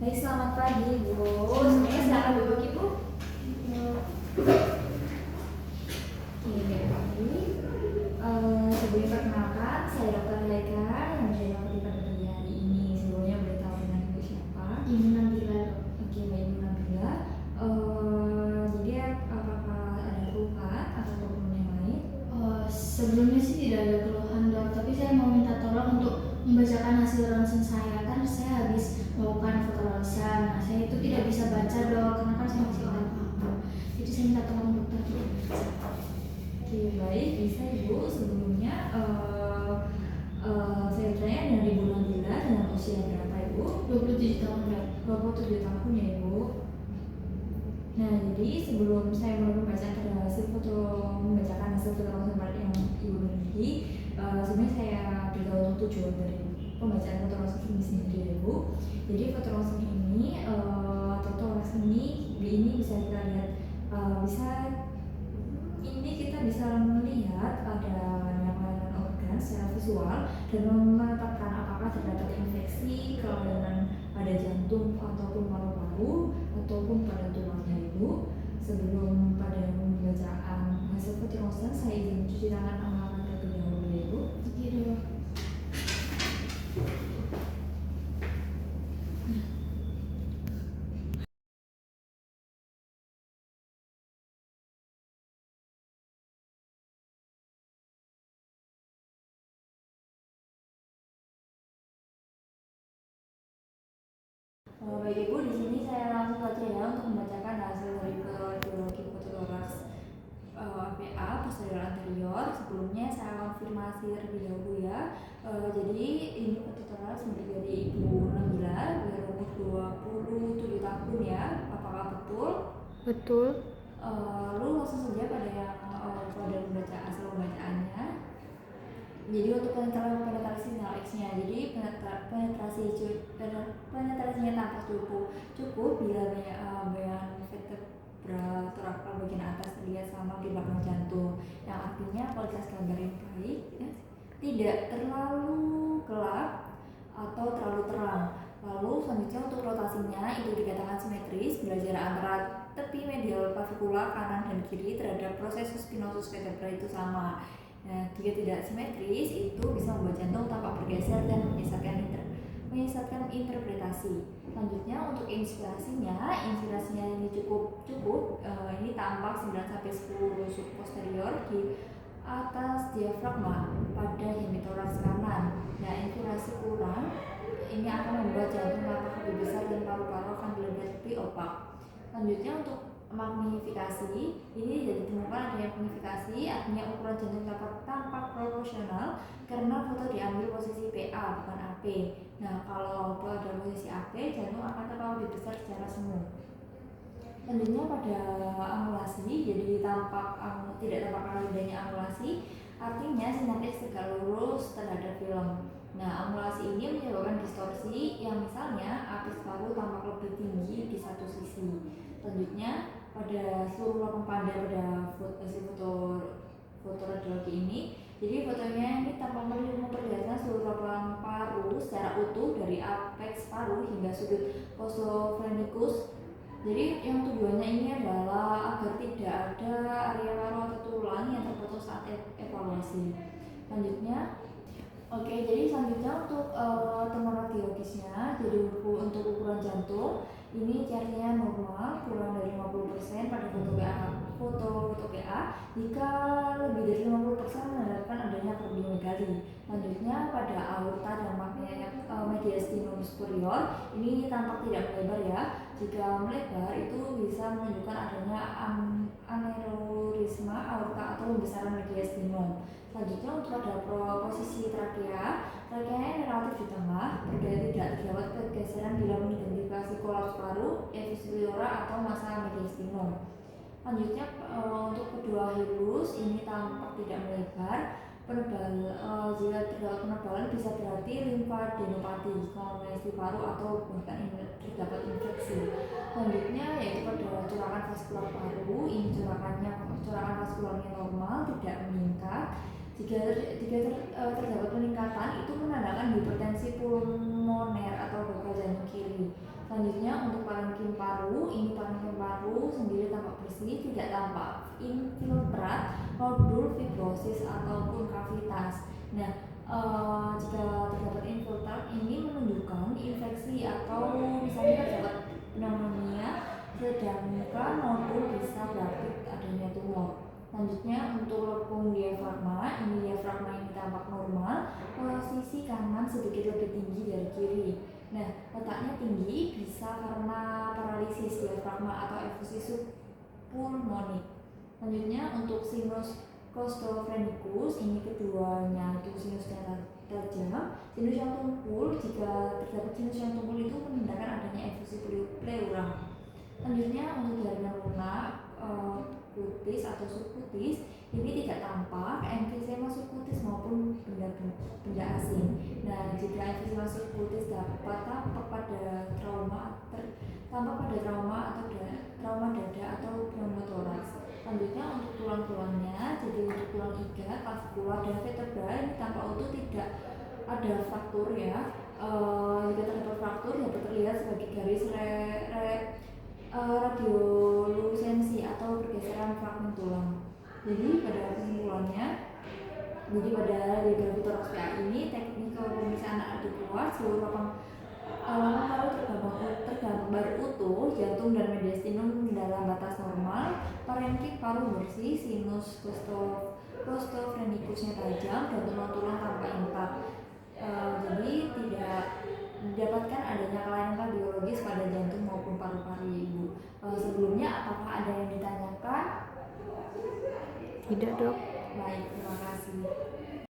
Baik, selamat pagi Bu. Semuanya silakan duduk Ibu. Oke, baik. Sebelum perkenalkan, saya Dr. Laika yang menjadi wakil pada pagi hari ini. Sebelumnya boleh tahu dengan Ibu siapa? Ibu Nabila. Oke, Mbak Ibu Nabila. Jadi apakah ada keluhan atau problem yang lain? Sebelumnya sih tidak ada keluhan dok, tapi saya mau minta tolong untuk membacakan hasil ronsen saya, kan saya habis melakukan foto ronsen. Nah, saya itu tidak bisa baca dok, karena kan saya masih orang paham. Jadi saya minta tolong dokter untuk baca. Oke, baik, bisa Ibu. Sebelumnya saya bertanya dengan Ibu Nabila dengan usia berapa Ibu? 27 tahun dok. 27 tahun ya Ibu. Nah, jadi sebelum saya mulai membacakan hasil foto ronsen yang Ibu miliki, sebenarnya saya beritahu tujuan dari pembacaan foto ronsen ini sendiri ya Ibu. Jadi foto ronsen ini ini bisa kita lihat, kita bisa melihat ada kelainan organ secara visual dan menetapkan apakah terdapat infeksi, kelainan pada jantung ataupun paru-paru ataupun pada tulangnya Ibu. Sebelum pada pembacaan hasil foto ronsen, saya izin mencuci tangan aman terlebih dahulu ya Ibu. Gitu dok. Baik Ibu, di sini saya langsung saja ya untuk membacakan hasil dari radiologi fototoraks APA posterior anterior. Sebelumnya saya konfirmasi terlebih dahulu ya. Jadi ini fototoraks milik dari Ibu Nabila berumur 27 tahun ya. Apakah betul? Betul. Lalu langsung saja pada hasil pembacaannya. Jadi untuk penetrasi sinal X-nya, jadi penetrasinya tampak cukup bila bagian vertebra torakal bagian atas terlihat sama di belakang jantung, yang artinya kualitas gambar yang baik ya, tidak terlalu gelap atau terlalu terang. Lalu selanjutnya untuk rotasinya itu dikatakan simetris bila jarak antara tepi medial clavicula kanan dan kiri terhadap proses spinosus vertebra itu sama. Nah, jika tidak simetris itu bisa membuat jantung tampak bergeser dan menyesatkan interpretasi. Selanjutnya untuk inspirasinya ini cukup ini tampak 9-10 subposterior di atas diafragma pada hemitoraks kanan. Nah, inspirasi kurang ini akan membuat jantung tampak lebih besar dan paru-paru akan lebih opak. Selanjutnya untuk magnifikasi, ini jadi ditemukan adanya magnifikasi, artinya ukuran jantung tampak proporsional karena foto diambil posisi PA bukan AP. Nah, kalau pada posisi AP, jantung akan tampak lebih besar secara semu. Selanjutnya pada angulasi, jadi tidak tampak adanya angulasi, artinya sinapsis tegak lurus terhadap film. Nah, angulasi ini menyebabkan distorsi yang misalnya apis paru tampak lebih tinggi di satu sisi. Selanjutnya pada seluruh lapang panda pada hasil foto radiologi ini, jadi fotonya ini tampak memperlihatkan seluruh lapang paru secara utuh dari apex paru hingga sudut posofrenicus. Jadi yang tujuannya ini adalah agar tidak ada area paru atau tulang yang terputus saat evaluasi. Selanjutnya untuk temuan radiologisnya, jadi untuk ukuran jantung ini CR-nya normal kurang dari 50% pada foto PA. Jika lebih dari 50% menandakan adanya kardiomegali. Selanjutnya pada aorta dan mediastinum superior ini tampak tidak melebar ya. Jika melebar itu bisa menunjukkan adanya aneurisma aorta atau pembesaran mediastinum. Selanjutnya untuk pada posisi trakeanya relatif di tengah, tidak terdapat pergeseran bila mengidentifikasi kolaps paru, efus pleura atau massa mediastinum. Selanjutnya untuk kedua hilus ini tampak tidak melebar. Jika terdapat penebalan bisa berarti limfadenopati, konvulsi paru atau bahkan terdapat infeksi. Selanjutnya yaitu pada curakan vaskular paru, ini curakan vaskularnya normal, tidak meningkat. Jika terdapat peningkatan itu menandakan hipertensi pulmoner atau gagal jantung kiri. Selanjutnya untuk parenkim paru, ini parenkim paru sendiri tampak bersih, tidak tampak infiltrat, nodul, fibrosis ataupun kavitas. Nah, jika terdapat infiltrat ini menunjukkan infeksi atau misalnya terdapat pneumonia, sedangkan nodul bisa berarti adanya tumor. Selanjutnya untuk lekung diafragma, ini diafragma ini tampak normal, posisi kanan sedikit lebih tinggi dari kiri. Nah, letaknya tinggi bisa karena paralisis diafragma atau efusi subpulmonik. Selanjutnya untuk sinus costophrenicus, ini keduanya itu sinusnya tajam. Sinus yang tumpul, jika terdapat sinus yang tumpul itu menandakan adanya efusi pleura. Selanjutnya untuk jaringan lunak, kutis atau subkutis, ini tidak tampak emfisema subkutis maupun benda asing. Nah, jika emfisema subkutis dapat tampak pada trauma atau trauma dada atau pneumotoraks. Selanjutnya untuk tulang-tulangnya, jadi untuk tulang iga, clavicula dan vertebra ini tampak utuh, tidak ada fraktur ya. Jika terdapat fraktur dapat terlihat sebagai garis radiolusensi atau pergeseran fragmen tulang. Jadi pada kesimpulannya, pada radiografi toraks PA ini teknik pemeriksaan adekuat seluruh lapang paru tergambar utuh, jantung dan mediastinum dalam batas normal, parenkim paru bersih, sinus costophrenicusnya tajam, dan tulang-tulang tampak intak. Jadi tidak didapatkan adanya kelainan kardiologis pada jantung maupun paru-paru ibu. Sebelumnya apakah ada yang ditanyakan? Tidak, Dok. Baik, terima kasih.